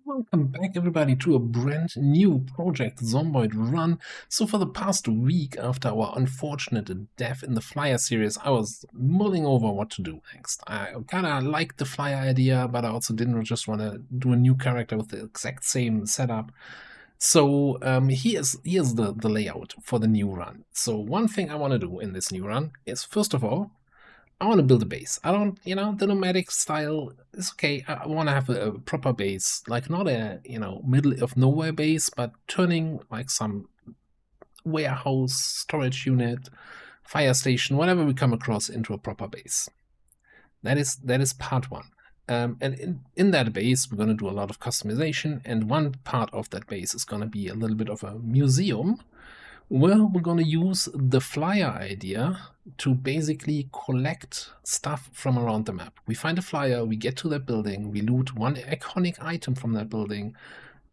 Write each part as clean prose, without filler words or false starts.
Welcome back, everybody, to a brand new project, Zomboid Run. So for the past week, after our unfortunate death in the Flyer series, I was mulling over what to do next. I kind of liked the Flyer idea, but I also didn't just want to do a new character with the exact same setup. So here's the layout for the new run. So one thing I want to do in this new run is, first of all, I want to build a base. I don't, the nomadic style is okay. I want to have a proper base, like not a, middle of nowhere base, but turning like some warehouse, storage unit, fire station, whatever we come across into a proper base. That is part one. And in that base, we're going to do a lot of customization. And one part of that base is going to be a little bit of a museum. Well, we're going to use the flyer idea to basically collect stuff from around the map. We find a flyer, we get to that building, we loot one iconic item from that building,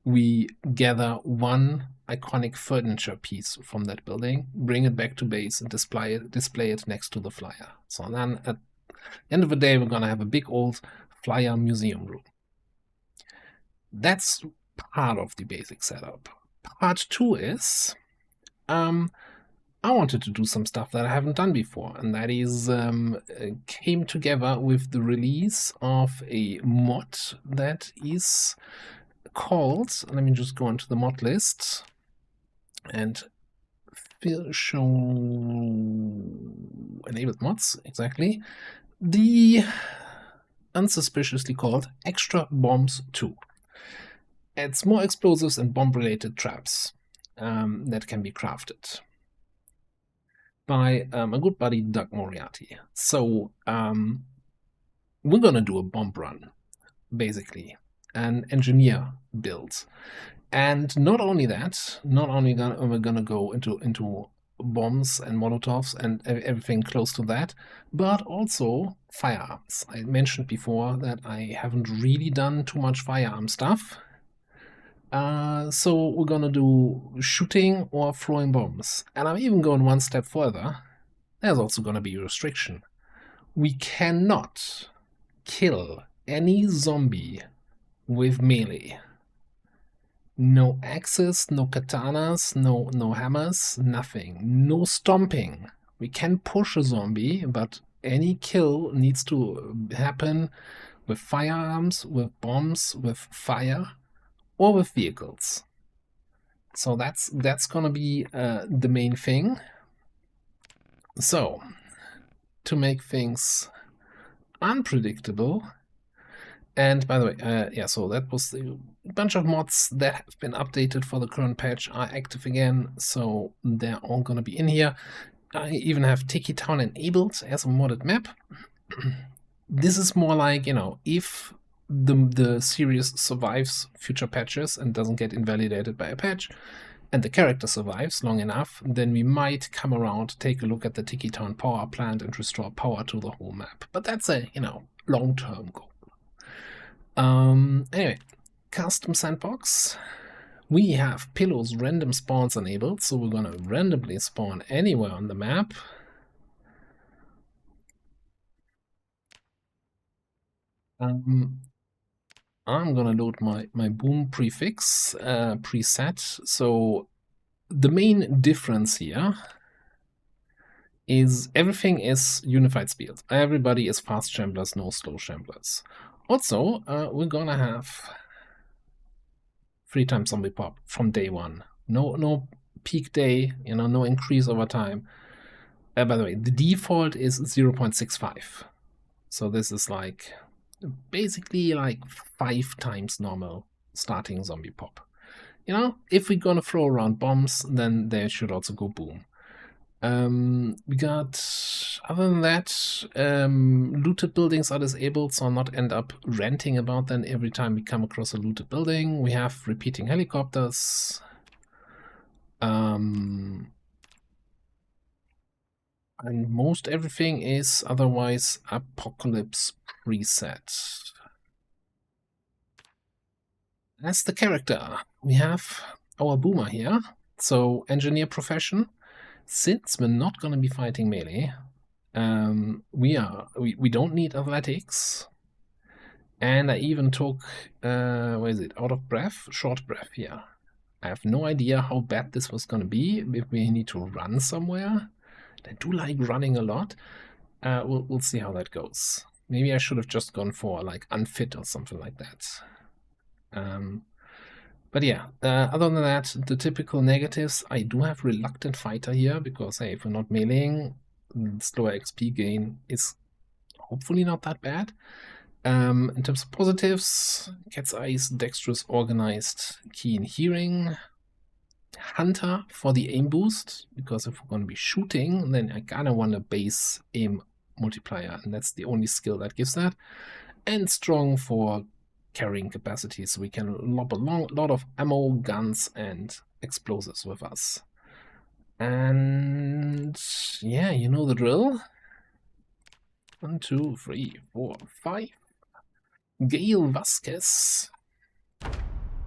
we gather one iconic furniture piece from that building, bring it back to base and display it next to the flyer. So then at the end of the day, we're going to have a big old flyer museum room. That's part of the basic setup. Part two is I wanted to do some stuff that I haven't done before, and that is came together with the release of a mod that is called, let me just go into the mod list and show enabled mods, exactly, the unsuspiciously called Extra Bombs 2. It's more explosives and bomb-related traps that can be crafted by a good buddy, Doug Moriarty. So we're gonna do a bomb run, basically, an engineer build. And not only that, we're gonna go into bombs and molotovs and everything close to that, but also firearms. I mentioned before that I haven't really done too much firearm stuff. So we're gonna do shooting or throwing bombs. And I'm even going one step further. There's also gonna be a restriction. We cannot kill any zombie with melee. No axes, no katanas, no hammers, nothing. No stomping. We can push a zombie, but any kill needs to happen with firearms, with bombs, with fire, or with vehicles. So that's gonna be the main thing. So to make things unpredictable, and by the way, yeah, so that was a bunch of mods that have been updated for the current patch are active again, so they're all gonna be in here. I even have Tiki Town enabled as a modded map. This is more like, if the series survives future patches and doesn't get invalidated by a patch, and the character survives long enough, then we might come around, take a look at the Tiki Town power plant and restore power to the whole map. But that's a, long-term goal. Anyway, custom sandbox. We have Pillow's random spawns enabled, so we're gonna randomly spawn anywhere on the map. I'm gonna load my boom prefix preset. So the main difference here is everything is unified speed. Everybody is fast shamblers, no slow shamblers. Also, we're gonna have 3 times zombie pop from day one. No peak day, no increase over time. By the way, the default is 0.65. So this is like basically like 5 times normal starting zombie pop. If we're gonna throw around bombs, then they should also go boom. We got, other than that, looted buildings are disabled, so I'll not end up ranting about them every time we come across a looted building. We have repeating helicopters. And most everything is otherwise apocalypse preset. As the character, we have our boomer here. So engineer profession. Since we're not going to be fighting melee, we don't need athletics, And I even took, where is it, out of breath? Short breath, yeah. I have no idea how bad this was going to be, if we need to run somewhere. I do like running a lot. We'll see how that goes. Maybe I should have just gone for like unfit or something like that. But yeah, other than that, the typical negatives, I do have reluctant fighter here because, hey, if we're not meleeing, slower XP gain is hopefully not that bad. In terms of positives, Cat's Eyes, Dexterous, Organized, Keen Hearing, Hunter for the aim boost, because if we're going to be shooting, then I kind of want a base aim multiplier, and that's the only skill that gives that. And Strong for carrying capacity, so we can lob a lot of ammo, guns, and explosives with us. And yeah, you know the drill. 1, 2, 3, 4, 5. Gail Vasquez,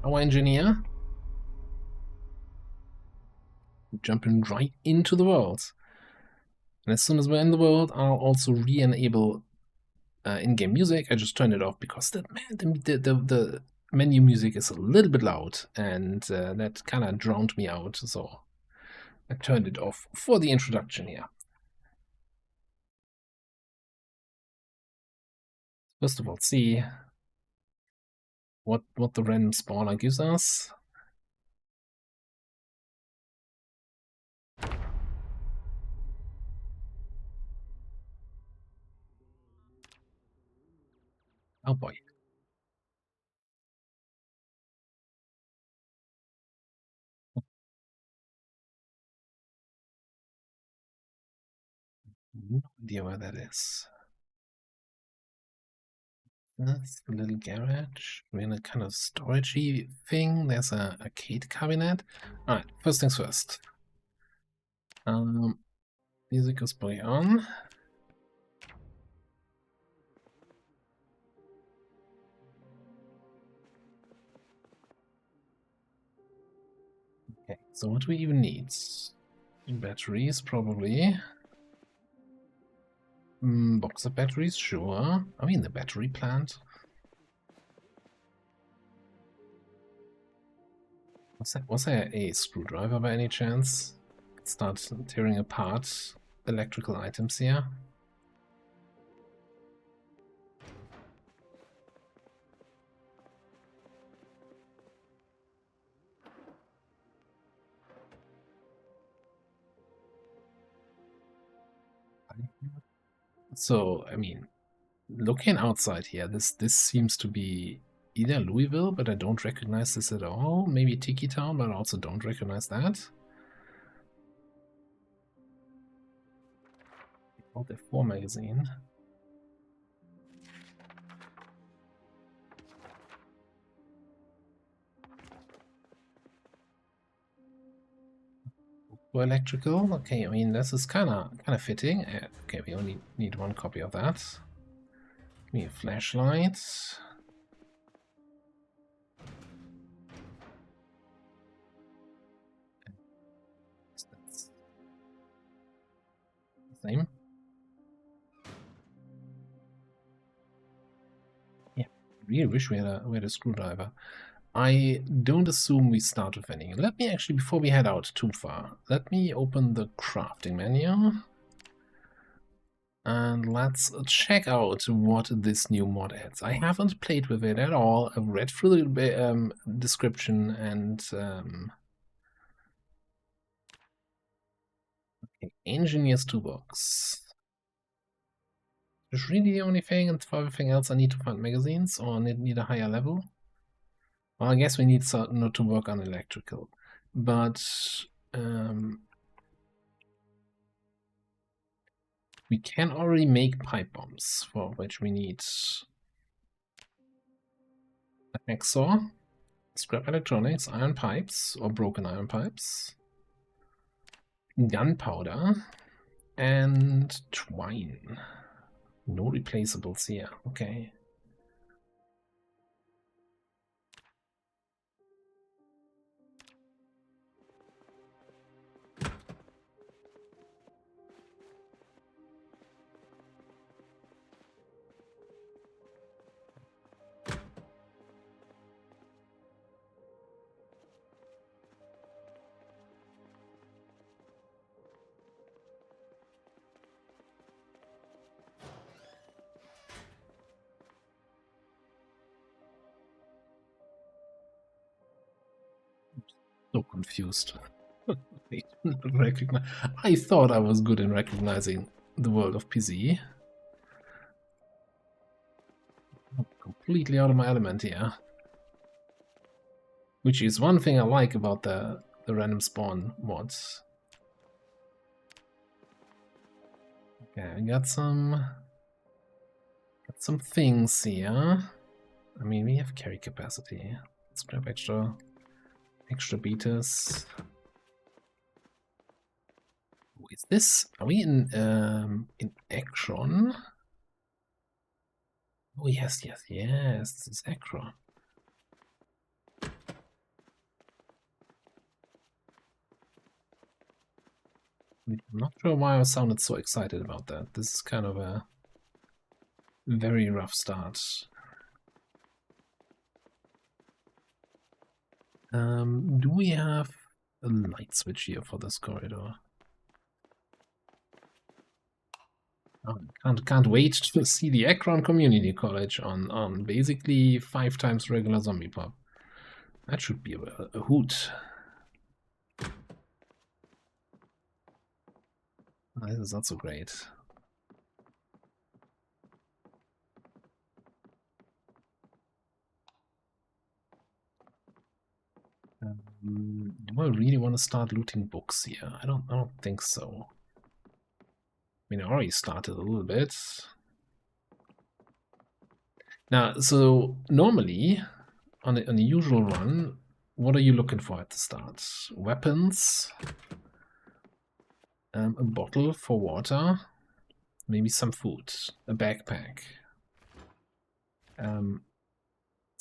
our engineer, jumping right into the world. And as soon as we're in the world, I'll also re-enable in-game music. I just turned it off because the menu music is a little bit loud, and that kind of drowned me out. So I turned it off for the introduction here. First of all, see what the random spawner gives us. Oh boy. No idea where that is. That's a little garage. We're in a kind of storagey thing. There's a arcade cabinet. Alright, first things first. Music is probably on. Okay, so what do we even need? Batteries, probably. Box of batteries, sure. I mean, the battery plant. Was there a screwdriver by any chance? Start tearing apart electrical items here. So, I mean, looking outside here, this seems to be either Louisville, but I don't recognize this at all. Maybe Tiki Town, but I also don't recognize that. Alt F4 magazine. For electrical, okay, I mean this is kind of fitting. Okay, we only need one copy of that. Give me a flashlight. Same. Yeah, really wish we had a screwdriver. I don't assume we start with any. Let me actually, before we head out too far, let me open the crafting menu. And let's check out what this new mod adds. I haven't played with it at all. I've read through the description and okay, Engineer's Toolbox. Is really the only thing, and for everything else I need to find magazines or need a higher level. Well, I guess we need to work on electrical, but we can already make pipe bombs, for which we need a hacksaw, scrap electronics, iron pipes or broken iron pipes, gunpowder, and twine. No replaceables here. Okay. So confused. I do not recognize. I thought I was good in recognizing the world of PC. I'm completely out of my element here. Which is one thing I like about the random spawn mods. Okay, I got some things here. I mean, we have carry capacity. Let's grab extra beaters. Oh, is this? Are we in Acron? Oh yes, yes, yes. This is Acron. I'm not sure why I sounded so excited about that. This is kind of a very rough start. Do we have a light switch here for this corridor? Oh, can't wait to see the Acron Community College on basically 5 times regular zombie pop. That should be a hoot. This is not so great. Do I really want to start looting books here? I don't think so. I mean, I already started a little bit. Now, so normally on a usual run, what are you looking for at the start? Weapons, a bottle for water, maybe some food, a backpack.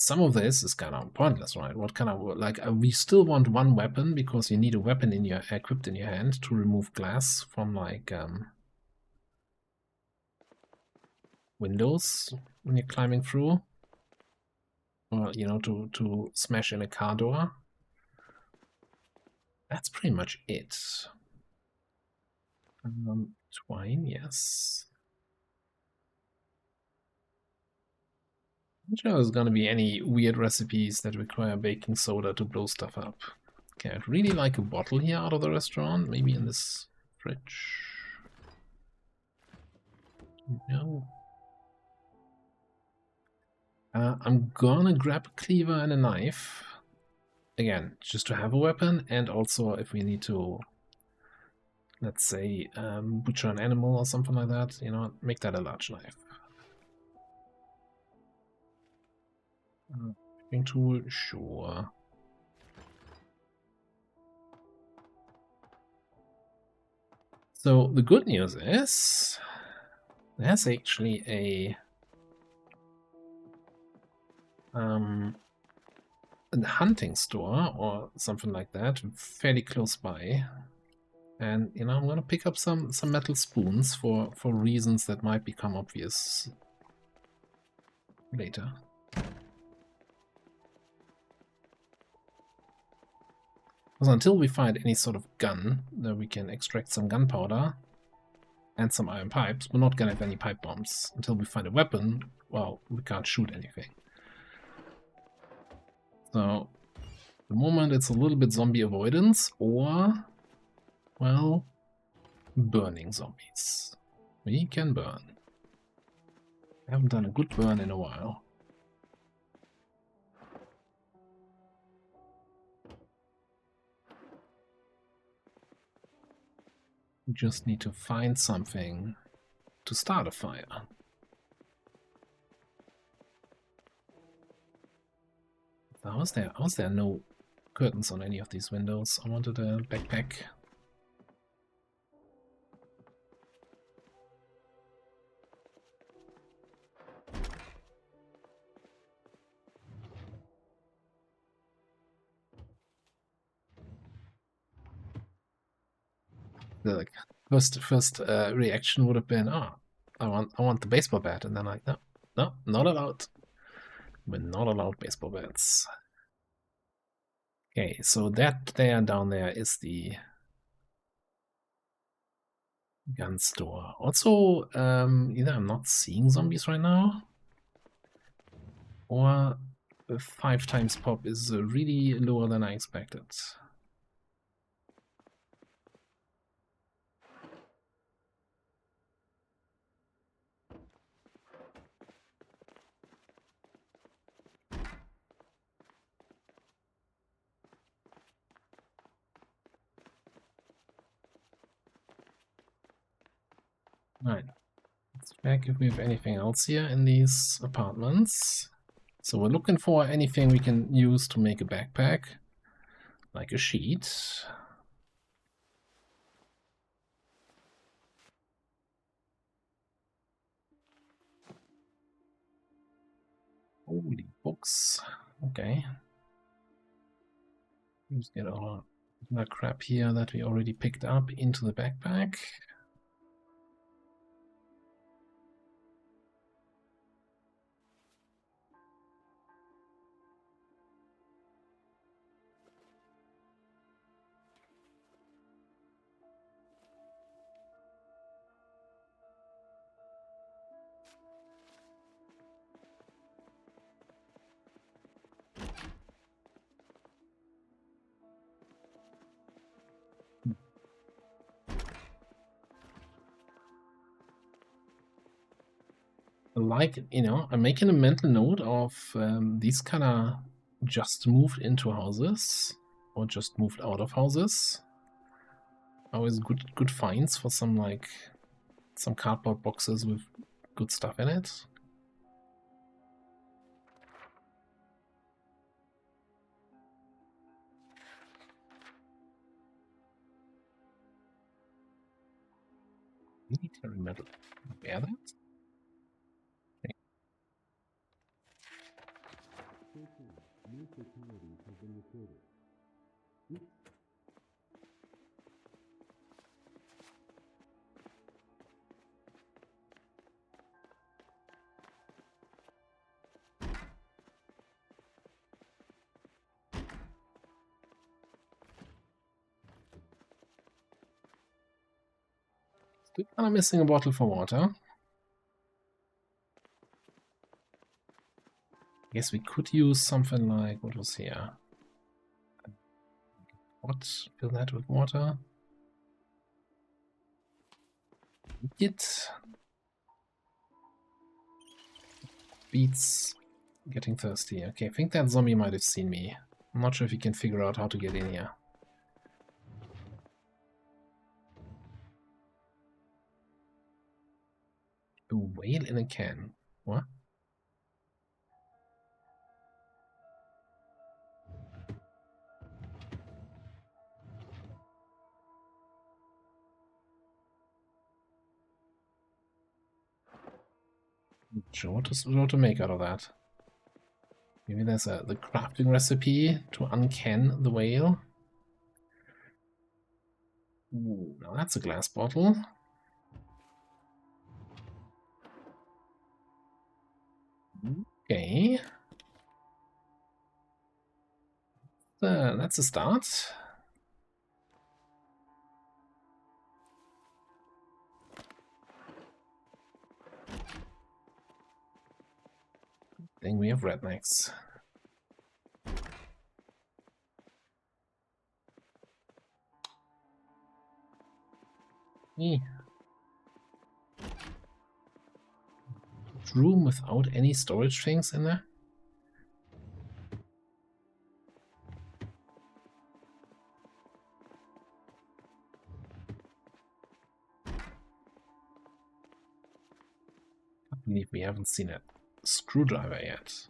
Some of this is kind of pointless, right? What kind of, like, we still want one weapon because you need a weapon in your equipped in your hand to remove glass from like windows when you're climbing through, or you know, to smash in a car door. That's pretty much it. Twine, yes. I'm sure there's gonna be any weird recipes that require baking soda to blow stuff up. Okay, I'd really like a bottle here out of the restaurant, maybe in this fridge. No. I'm gonna grab a cleaver and a knife. Again, just to have a weapon, and also if we need to, let's say, butcher an animal or something like that, you know, make that a large knife. Fishing tool, sure. So the good news is there's actually a hunting store or something like that fairly close by, and you know, I'm gonna pick up some metal spoons for reasons that might become obvious later. Because until we find any sort of gun that we can extract some gunpowder and some iron pipes, we're not gonna have any pipe bombs. Until we find a weapon, well, we can't shoot anything. So, at the moment it's a little bit zombie avoidance, or, well, burning zombies. We can burn. I haven't done a good burn in a while. We just need to find something to start a fire. How is there no curtains on any of these windows? I wanted a backpack. The first reaction would have been, oh, I want the baseball bat, and then like, no, not allowed. We're not allowed baseball bats. Okay, so that there down there is the gun store. Also, either I'm not seeing zombies right now, or 5 times pop is really lower than I expected. Alright. Let's check if we have anything else here in these apartments. So we're looking for anything we can use to make a backpack. Like a sheet. Holy books. Okay. Let's get all that crap here that we already picked up into the backpack. Like, you know, I'm making a mental note of these kind of just moved into houses or just moved out of houses. Always good finds for some, like, some cardboard boxes with good stuff in it. Military metal. Bear that? Still kind of missing a bottle for water. Guess we could use something like, what was here? What? Fill that with water. It beats getting thirsty. Okay, I think that zombie might have seen me. I'm not sure if he can figure out how to get in here. A whale in a can. What? Sure, what to make out of that? Maybe there's the crafting recipe to uncan the whale. Ooh, now that's a glass bottle. Okay. That's a start. Then we have rednecks. Room without any storage things in there? I believe we haven't seen a screwdriver yet.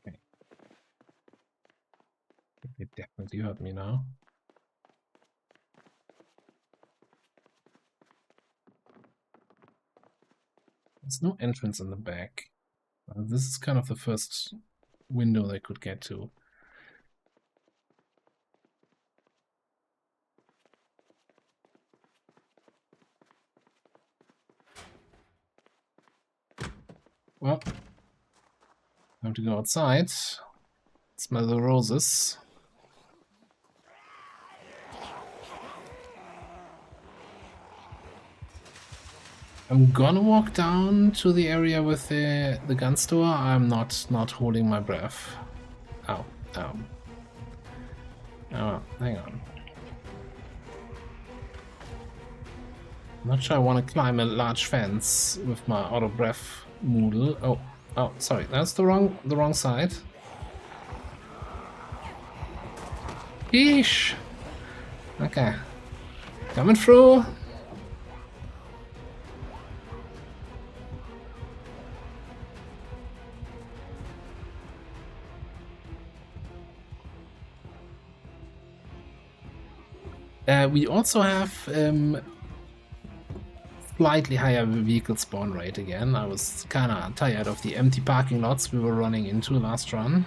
Okay. They definitely heard me now. There's no entrance in the back. This is kind of the first window they could get to. Well, time to go outside. Smell the roses. I'm gonna walk down to the area with the gun store. I'm not holding my breath. Ow. Oh. Oh, hang on. I'm not sure I want to climb a large fence with my auto breath moodle. Oh, sorry, that's the wrong side. Yeesh. Okay. Coming through. We also have slightly higher vehicle spawn rate again. I was kinda tired of the empty parking lots we were running into last run.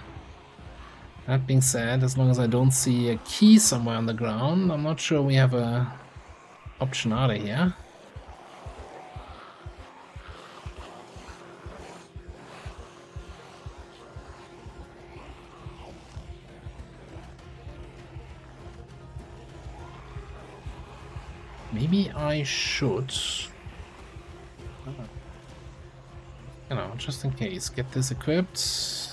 That being said, as long as I don't see a key somewhere on the ground, I'm not sure we have a option out of here. Maybe I should, you know, just in case, get this equipped.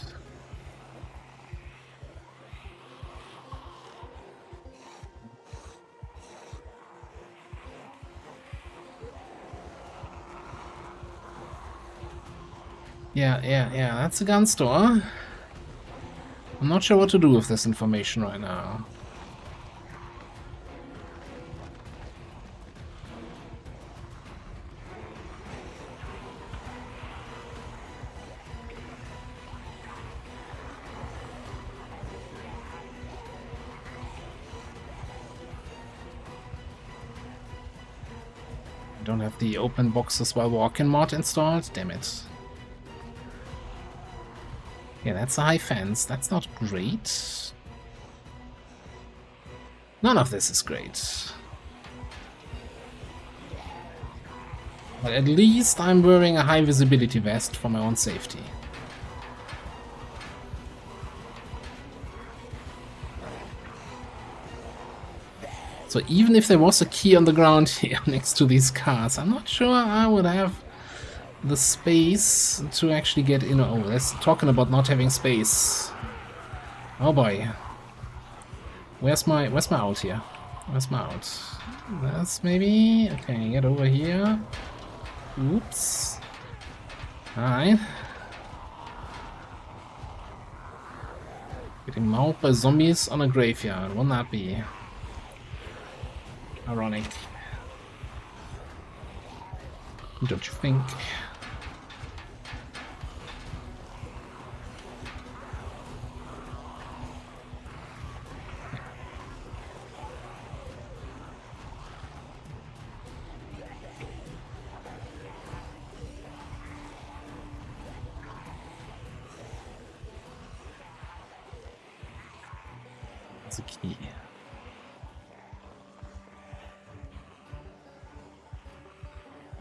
Yeah, that's a gun store. I'm not sure what to do with this information right now. I don't have the open boxes while walking mod installed, damn it. Yeah, that's a high fence. That's not great. None of this is great. But at least I'm wearing a high visibility vest for my own safety. So even if there was a key on the ground here next to these cars, I'm not sure I would have the space to actually get in. Oh, that's talking about not having space. Oh boy. Where's my out here? Where's my out? That's maybe... Okay, get over here. Oops. Alright. Getting mauled by zombies on a graveyard. Wouldn't that be ironic? Don't you think? That's a key.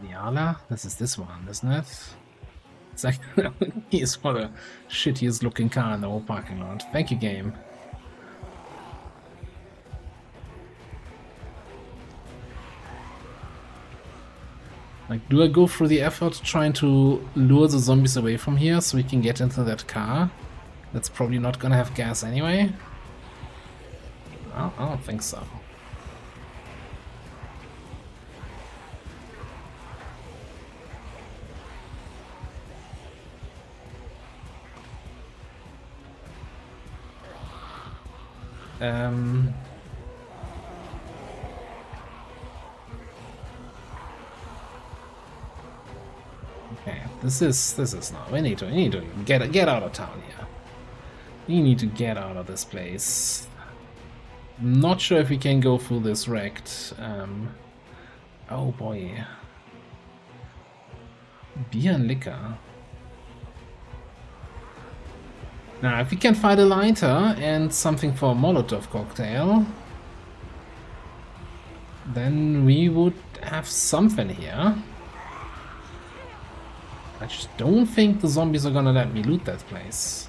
Niala? This is this one, isn't it? It's like he's what a shittiest looking car in the whole parking lot. Thank you, game. Like, do I go through the effort trying to lure the zombies away from here so we can get into that car? That's probably not gonna have gas anyway. I don't think so. Okay, this is not. We need to get out of town here. We need to get out of this place. I'm not sure if we can go through this wrecked. Oh boy. Beer and liquor. Now, if we can find a lighter and something for a Molotov cocktail, then we would have something here. I just don't think the zombies are gonna let me loot that place.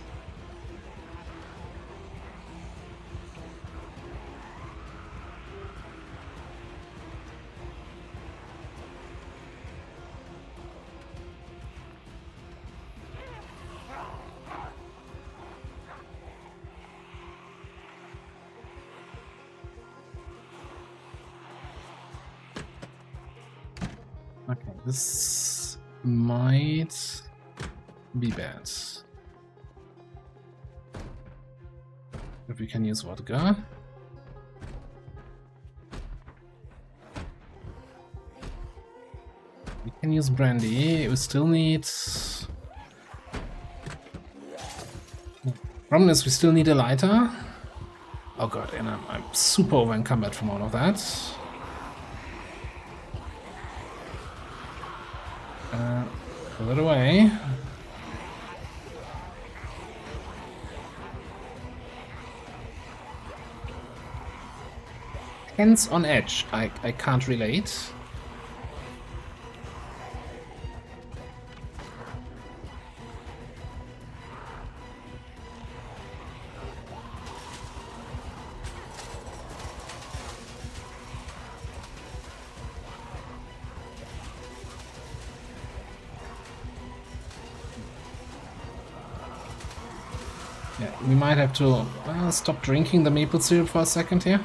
Okay, this might be bad. If we can use vodka. We can use brandy. We still need... Problem is we still need a lighter. Oh god, and I'm super over encumbered from all of that. Pull it away. Hands on edge. I can't relate. Yeah, we might have to stop drinking the maple syrup for a second here.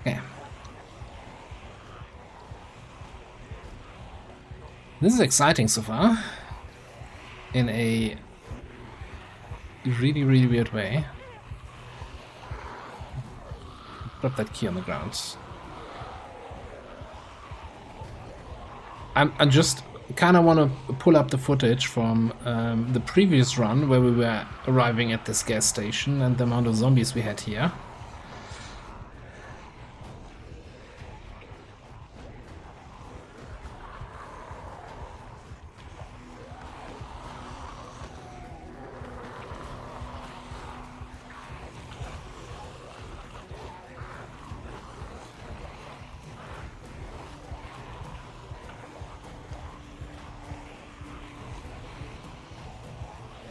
Yeah. This is exciting so far. In a really, really weird way. Drop that key on the ground. I just kind of want to pull up the footage from the previous run where we were arriving at this gas station and the amount of zombies we had here.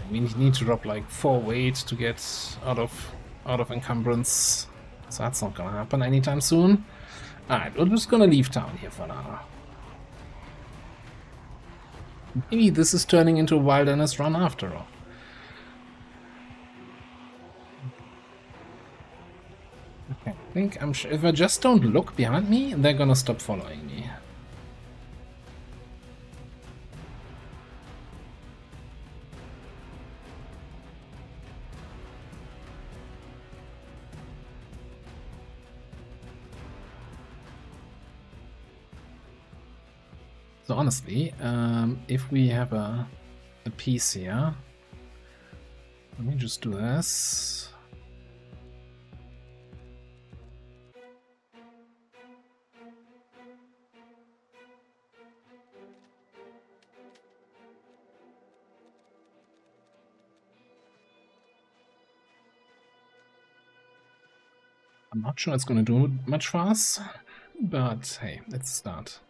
We need to drop like 4 weight to get out of encumbrance, so that's not gonna happen anytime soon. Alright, we're just gonna leave town here for now. Maybe this is turning into a wilderness run after all. Okay, I think I'm sure if I just don't look behind me, they're gonna stop following me. So honestly, if we have a piece here, let me just do this. I'm not sure it's going to do much for us, but hey, let's start.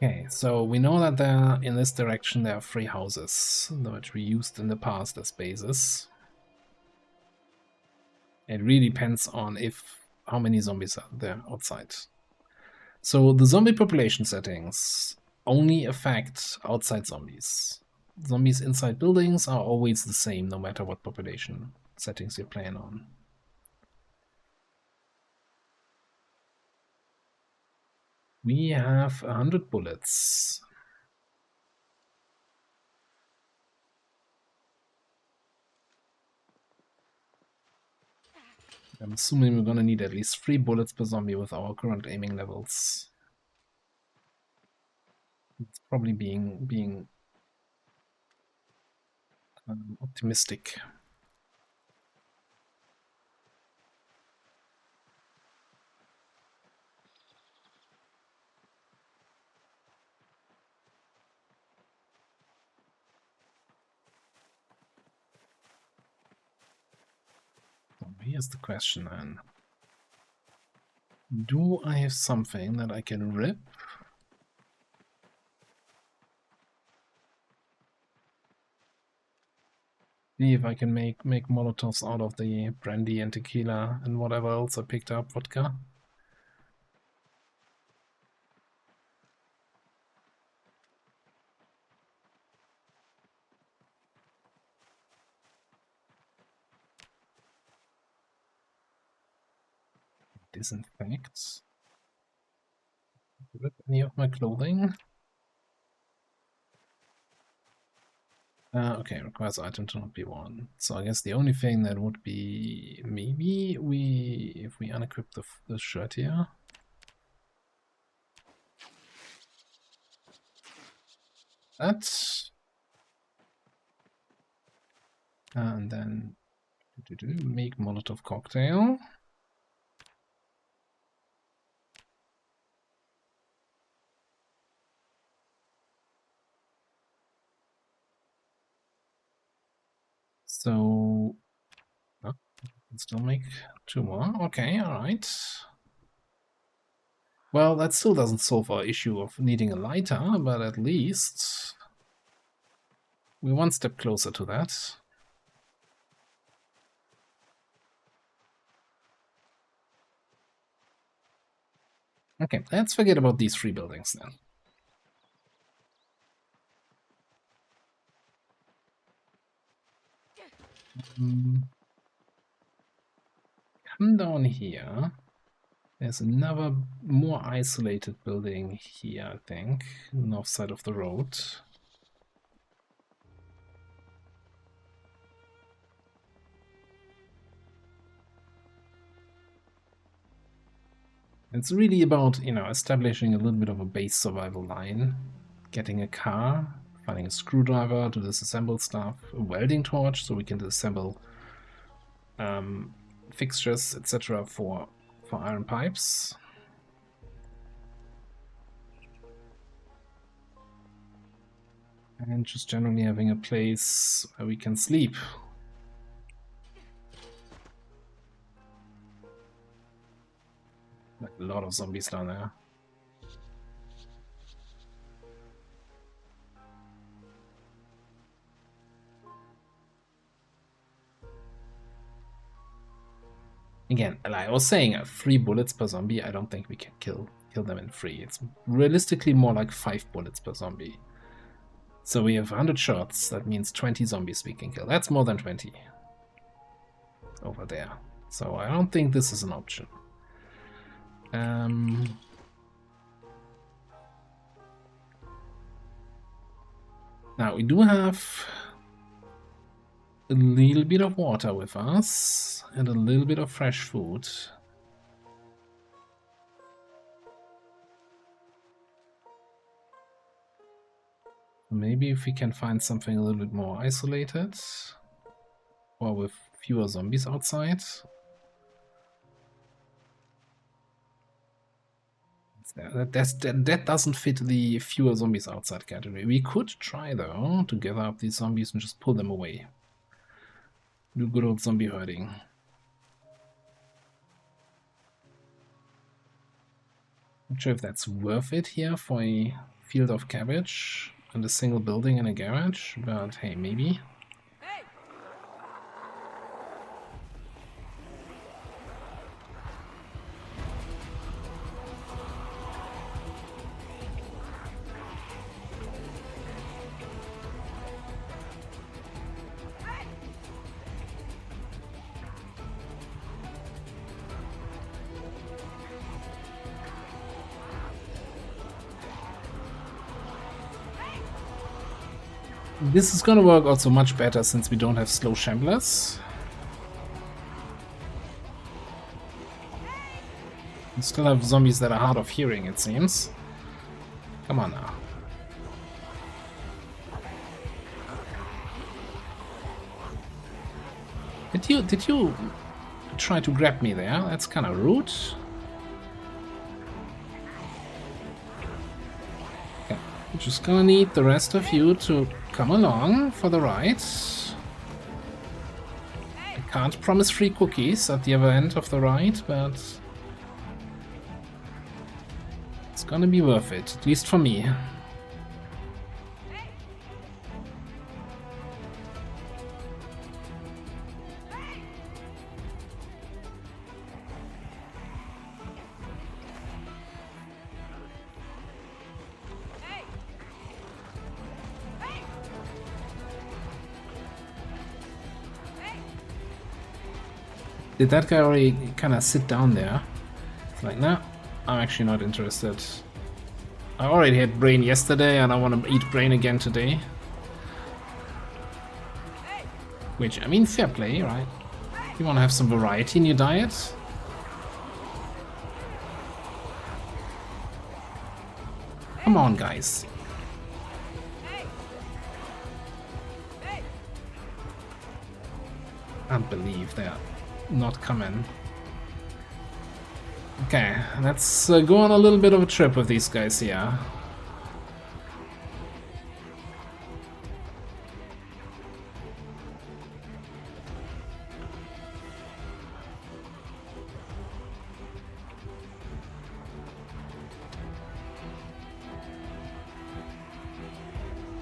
Okay, so we know that there, in this direction, there are 3 houses, which we used in the past as bases. It really depends on how many zombies are there outside. So the zombie population settings only affect outside zombies. Zombies inside buildings are always the same, no matter what population settings you're playing on. We have 100 bullets. I'm assuming we're gonna need at least 3 bullets per zombie with our current aiming levels. It's probably being optimistic. So here's the question then. Do I have something that I can rip? See if I can make Molotovs out of the brandy and tequila and whatever else I picked up, vodka. disinfect. Rip any of my clothing. Okay, requires item to not be worn. So I guess the only thing that would be maybe if we unequip the shirt here. That. And then make Molotov cocktail. So, oh, can still make 2 more. Okay, alright. Well, that still doesn't solve our issue of needing a lighter, but at least we're one step closer to that. Okay, let's forget about these 3 buildings then. Come down here. There's another more isolated building here, I think, north side of the road. It's really about, establishing a little bit of a base survival line, getting a car, finding a screwdriver to disassemble stuff, a welding torch so we can disassemble fixtures, etc. for iron pipes. And just generally having a place where we can sleep. Like a lot of zombies down there. Again, like I was saying, 3 bullets per zombie, I don't think we can kill them in 3. It's realistically more like 5 bullets per zombie. So we have 100 shots, that means 20 zombies we can kill. That's more than 20 over there. So I don't think this is an option. Now we do have a little bit of water with us and a little bit of fresh food. Maybe if we can find something a little bit more isolated or with fewer zombies outside. That doesn't fit the fewer zombies outside category. We could try, though, to gather up these zombies and just pull them away. Do good old zombie herding. Not sure if that's worth it here for a field of cabbage and a single building and a garage, but hey, maybe. This is gonna work also much better since we don't have slow shamblers. We still have zombies that are hard of hearing, it seems. Come on now. Did you try to grab me there? That's kind of rude. Okay, we're just gonna need the rest of you to come along for the ride. I can't promise free cookies at the other end of the ride, but it's gonna be worth it, at least for me. Did that guy already kind of sit down there? Like, no, I'm actually not interested. I already had brain yesterday and I want to eat brain again today. Which, I mean, fair play, right? You want to have some variety in your diet? Come on, guys. Can't believe they're not coming. Okay, let's go on a little bit of a trip with these guys here.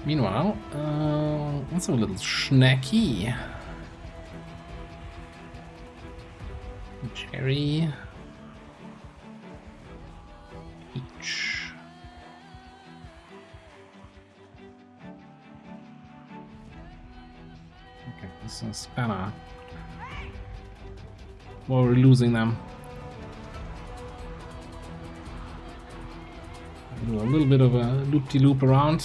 Meanwhile, let's have a little snacky. Cherry. Peach. Okay, this is kinda... Well, we're losing them. Do a little bit of a loop-de-loop around.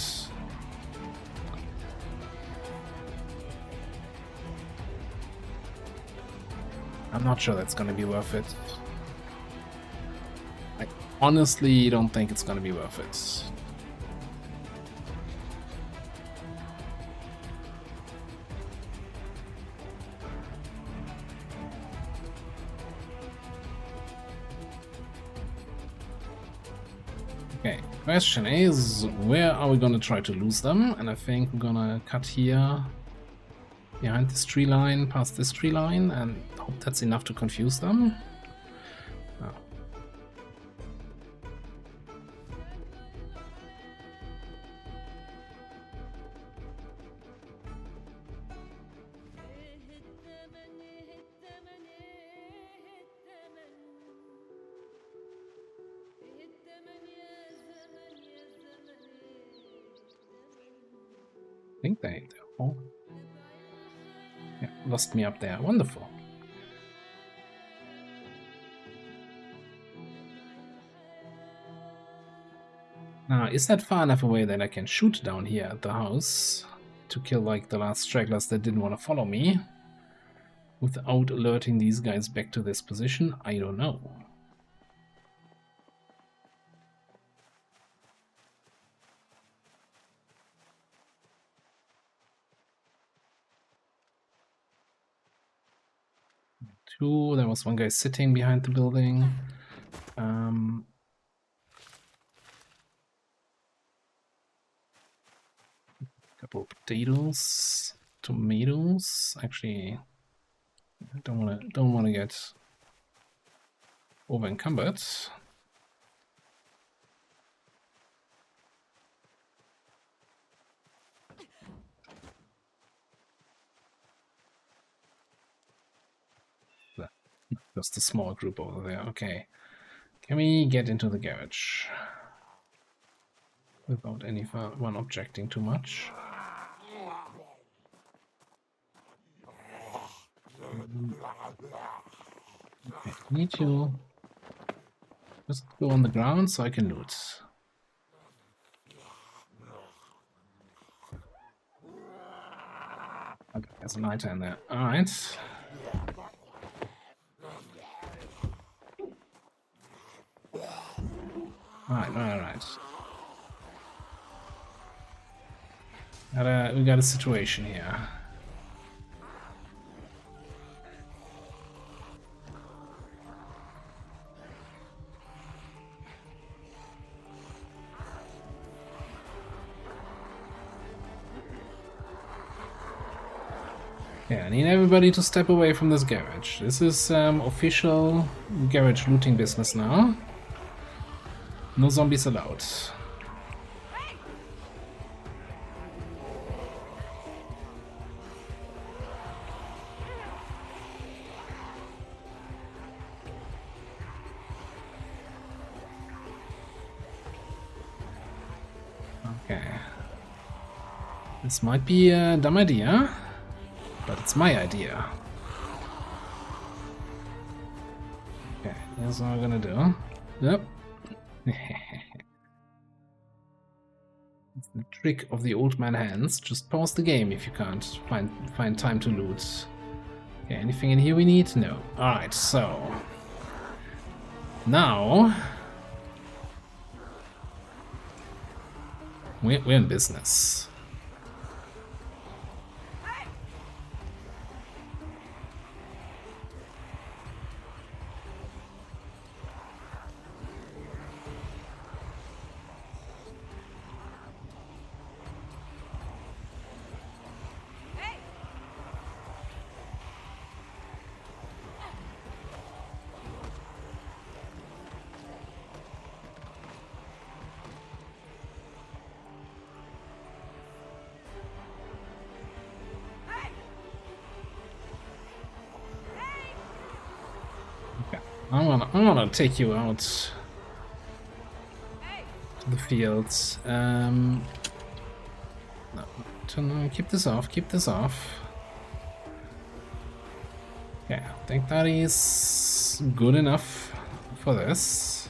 I'm not sure that's gonna be worth it. I honestly don't think it's gonna be worth it. Okay, question is, where are we gonna try to lose them? And I think we're gonna cut here. Behind this tree line, past this tree line, and hope that's enough to confuse them. Oh. I think they... Oh. Yeah, lost me up there. Wonderful. Now, is that far enough away that I can shoot down here at the house to kill like the last stragglers that didn't want to follow me without alerting these guys back to this position? I don't know. There was one guy sitting behind the building. Couple of potatoes, tomatoes. Actually, I don't wanna get over encumbered. Just a small group over there. Okay. Can we get into the garage? Without anyone objecting too much. Okay, need to just go on the ground so I can loot. Okay, there's a lighter in there. Alright. Alright. We got a situation here. Yeah, I need everybody to step away from this garage. This is official garage looting business now. No zombies allowed. Okay. This might be a dumb idea, but it's my idea. Okay, Here's what I'm gonna do. Yep. It's the trick of the old man hands. Just pause the game if you can't find time to loot. Okay, anything in here we need? No. Alright, so now we're in business. I'm gonna take you out to the fields. No, keep this off. Keep this off. Okay, I think that is good enough for this.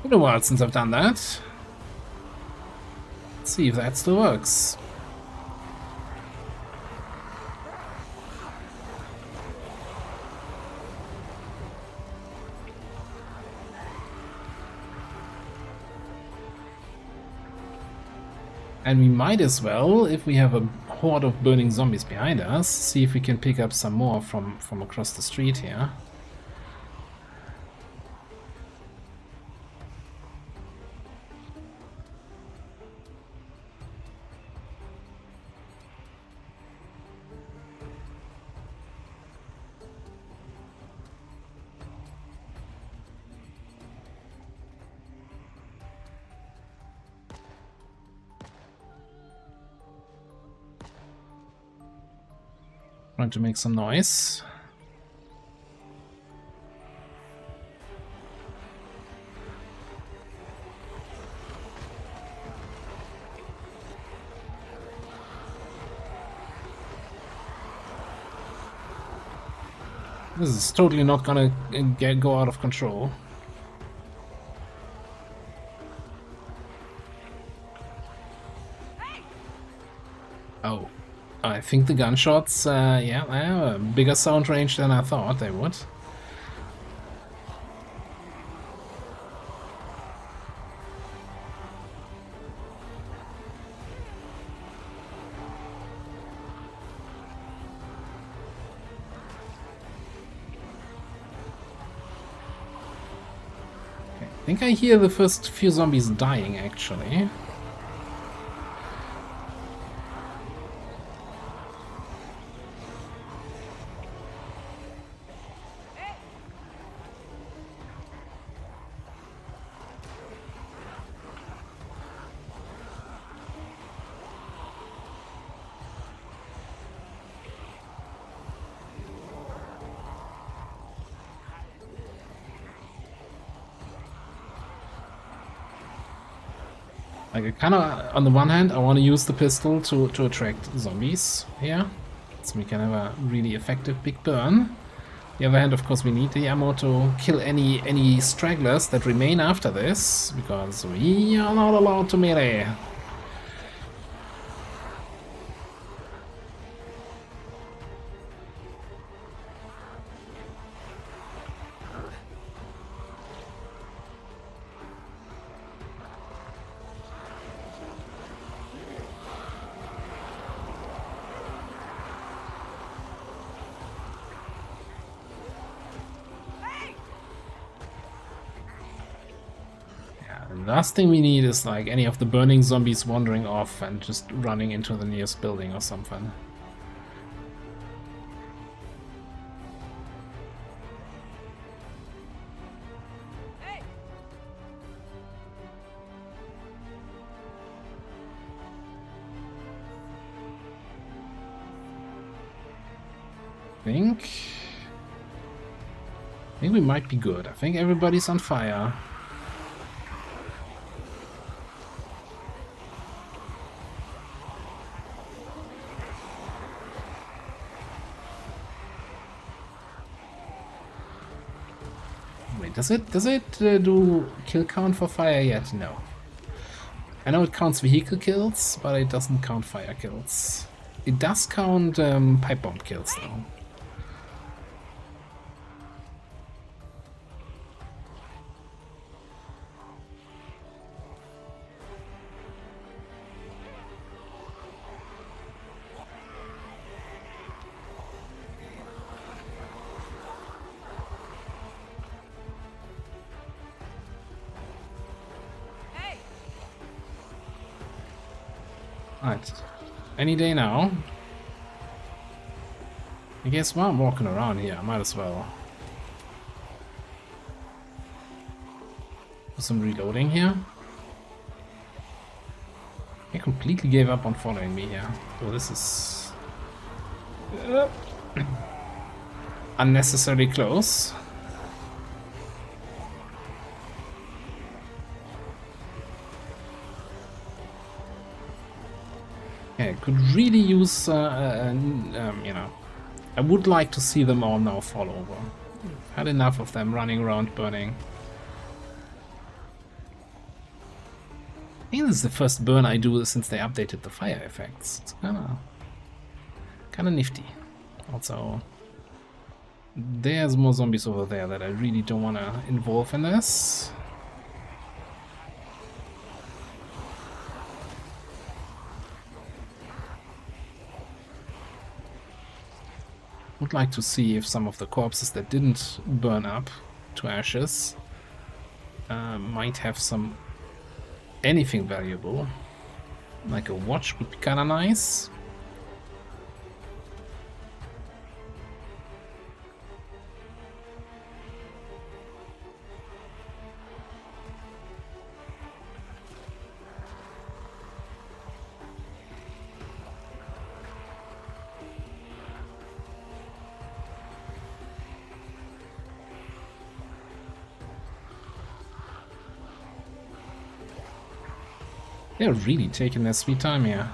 Been a while since I've done that. See if that still works. And we might as well, if we have a horde of burning zombies behind us, see if we can pick up some more from across the street here. Trying to make some noise. This is totally not gonna go out of control. Oh. I think the gunshots, yeah, they have a bigger sound range than I thought they would. Okay, I think I hear the first few zombies dying, actually. Like, kind of, on the one hand, I want to use the pistol to attract zombies here, so we can have a really effective big burn. On the other hand, of course, we need the ammo to kill any stragglers that remain after this, because we are not allowed to melee. The last thing we need is like any of the burning zombies wandering off and just running into the nearest building or something. I think we might be good. I think everybody's on fire. Wait, does it do kill count for fire yet? No. I know it counts vehicle kills, but it doesn't count fire kills. It does count pipe bomb kills though. Right. Any day now. I guess while I'm walking around here, I might as well do some reloading here. He completely gave up on following me here. So this is unnecessarily close. Okay, could really use, you know, I would like to see them all now fall over. Had enough of them running around burning. I think this is the first burn I do since they updated the fire effects. It's kinda nifty. Also, there's more zombies over there that I really don't want to involve in this. Would like to see if some of the corpses that didn't burn up to ashes might have some anything valuable. Like a watch would be kinda nice. They're really taking their sweet time here.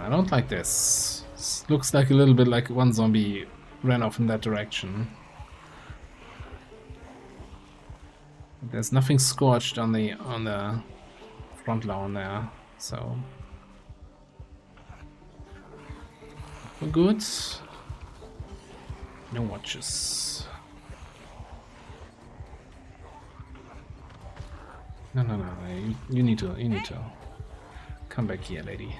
I don't like this. This looks like a little bit like one zombie ran off in that direction. There's nothing scorched on the front lawn there, so we're good. No watches. No, you need to come back here, lady.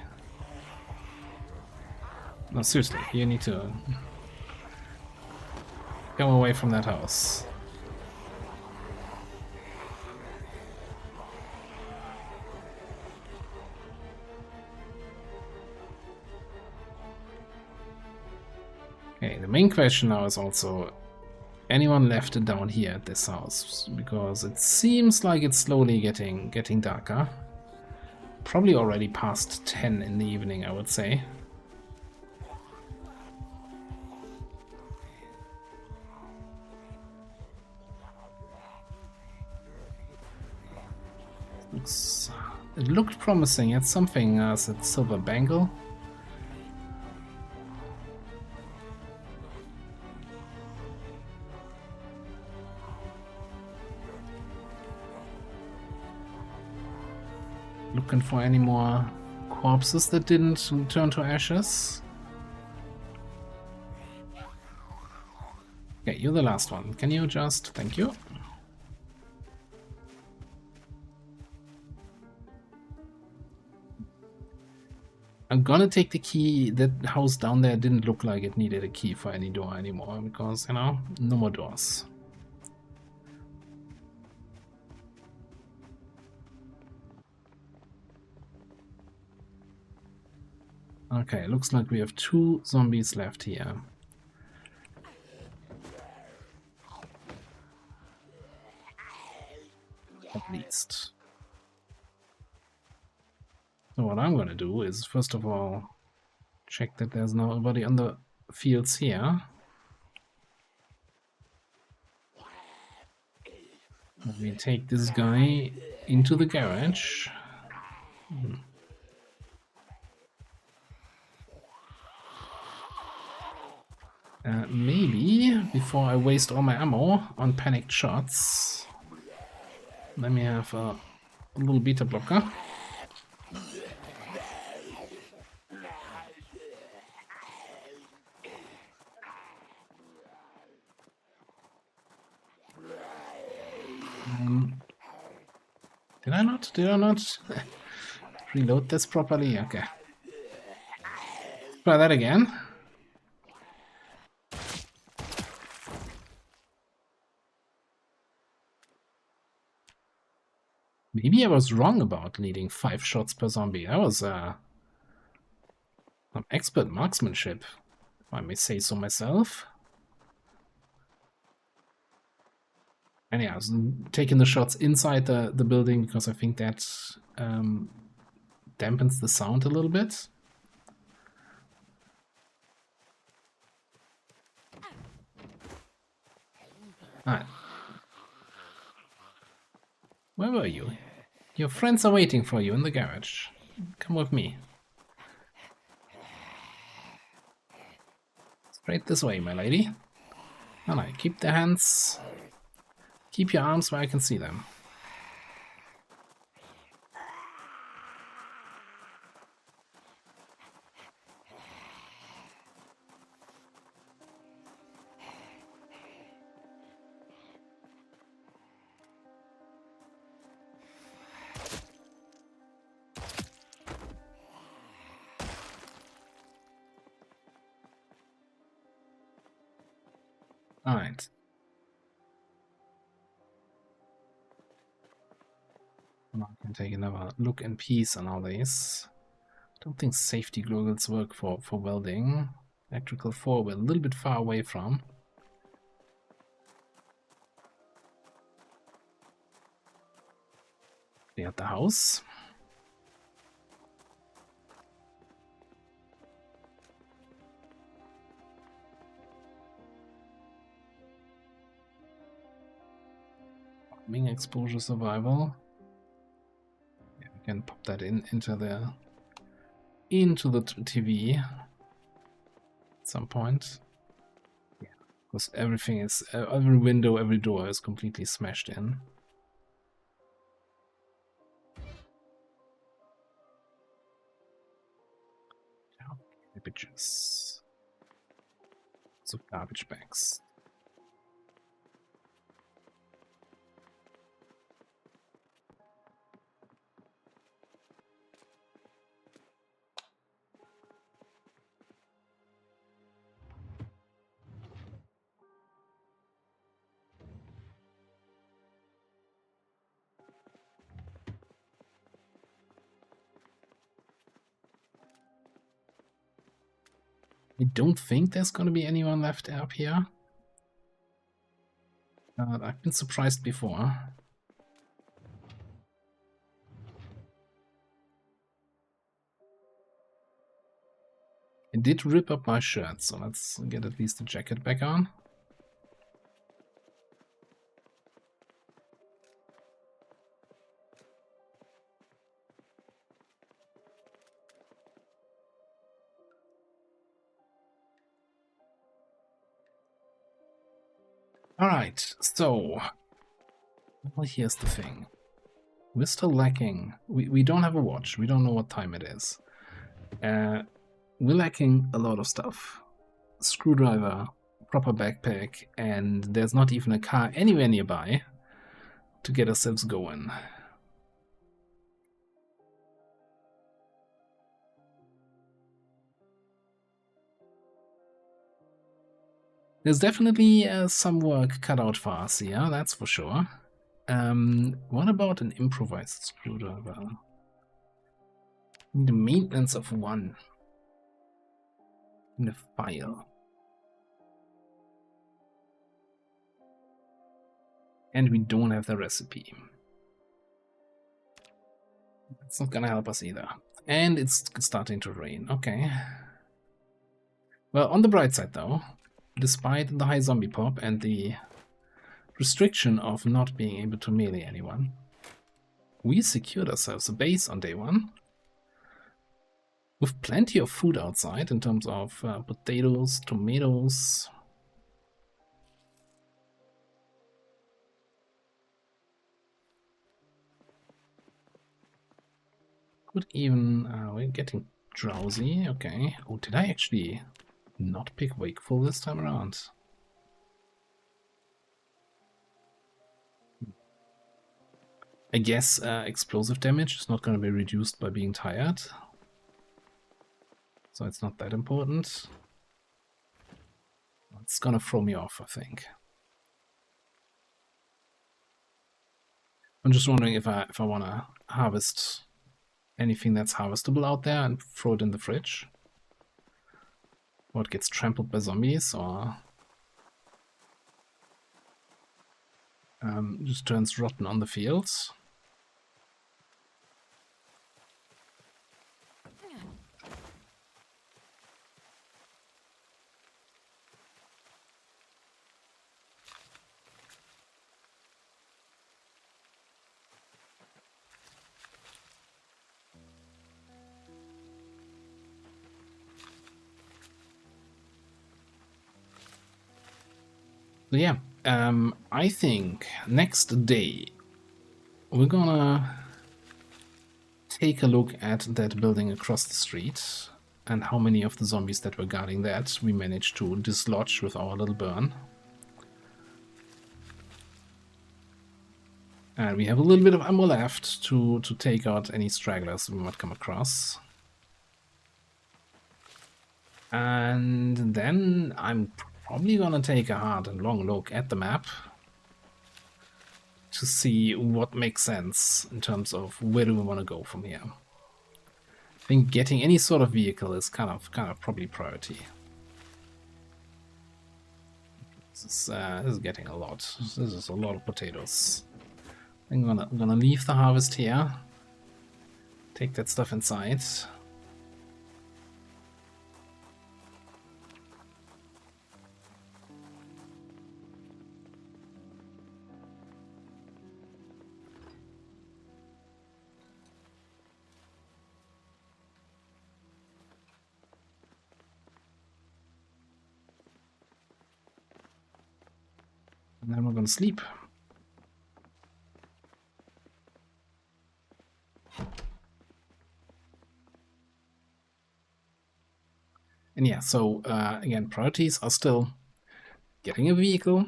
No, seriously, you need to come away from that house. Okay, the main question now is also anyone left down here at this house, because it seems like it's slowly getting darker. Probably already past 10 in the evening, I would say. It looked promising. It's something as a silver bangle. Looking for any more corpses that didn't turn to ashes. Okay, you're the last one. Can you just... Thank you. I'm gonna take the key. That house down there didn't look like it needed a key for any door anymore, because, you know, no more doors. Okay, looks like we have 2 zombies left here. At least. So what I'm gonna do is, first of all, check that there's nobody on the fields here. Let me take this guy into the garage. Maybe, before I waste all my ammo on panicked shots, let me have a little beta blocker. Did I not? Did I not reload this properly? Okay. Try that again. Maybe I was wrong about needing 5 shots per zombie. That was some expert marksmanship, if I may say so myself. And yeah, I was taking the shots inside the building because I think that dampens the sound a little bit. Alright. Where were you? Your friends are waiting for you in the garage. Come with me. Straight this way, my lady. Alright, keep the hands... Keep your arms where I can see them. Alright. I can take another look in peace on all these. Don't think safety goggles work for welding. Electrical 4 we're a little bit far away from. Clear out the house. Wing exposure survival. Yeah, we can pop that into the TV at some point. Yeah, because everything is every window, every door is completely smashed in. Garbages. So garbage bags. I don't think there's going to be anyone left up here. I've been surprised before. It did rip up my shirt, so let's get at least the jacket back on. Alright, so... Well, here's the thing. We're still lacking... We don't have a watch. We don't know what time it is. We're lacking a lot of stuff. Screwdriver, proper backpack, and there's not even a car anywhere nearby to get ourselves going. There's definitely some work cut out for us here, that's for sure. What about an improvised screwdriver? Need a maintenance of 1 in a file. And we don't have the recipe. That's not gonna help us either. And it's starting to rain. Okay. Well, on the bright side though, despite the high zombie pop and the restriction of not being able to melee anyone, we secured ourselves a base on day 1 with plenty of food outside in terms of potatoes, tomatoes. Could even, we're getting drowsy, okay. Oh, did I actually not pick wakeful this time around? I guess explosive damage is not going to be reduced by being tired. So it's not that important. It's going to throw me off, I think. I'm just wondering if I want to harvest anything that's harvestable out there and throw it in the fridge. Or it gets trampled by zombies, or just turns rotten on the fields. So yeah, I think next day we're gonna take a look at that building across the street and how many of the zombies that were guarding that we managed to dislodge with our little burn. And we have a little bit of ammo left to take out any stragglers we might come across. And then I'm probably gonna take a hard and long look at the map to see what makes sense in terms of where do we want to go from here. I think getting any sort of vehicle is kind of probably priority. This is getting a lot. This is a lot of potatoes. I'm gonna leave the harvest here. Take that stuff inside. And then we're gonna sleep. And yeah, so again, priorities are still getting a vehicle.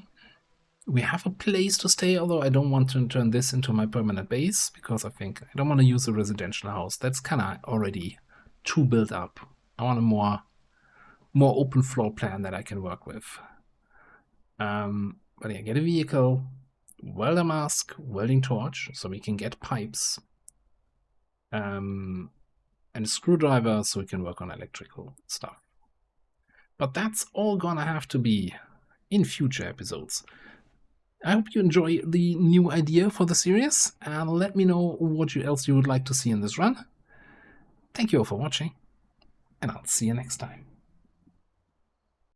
We have a place to stay, although I don't want to turn this into my permanent base, because I think I don't want to use a residential house. That's kind of already too built up. I want a more open floor plan that I can work with. But yeah, get a vehicle, welder mask, welding torch, so we can get pipes, and a screwdriver so we can work on electrical stuff. But that's all gonna have to be in future episodes. I hope you enjoy the new idea for the series, and let me know what else you would like to see in this run. Thank you all for watching, and I'll see you next time.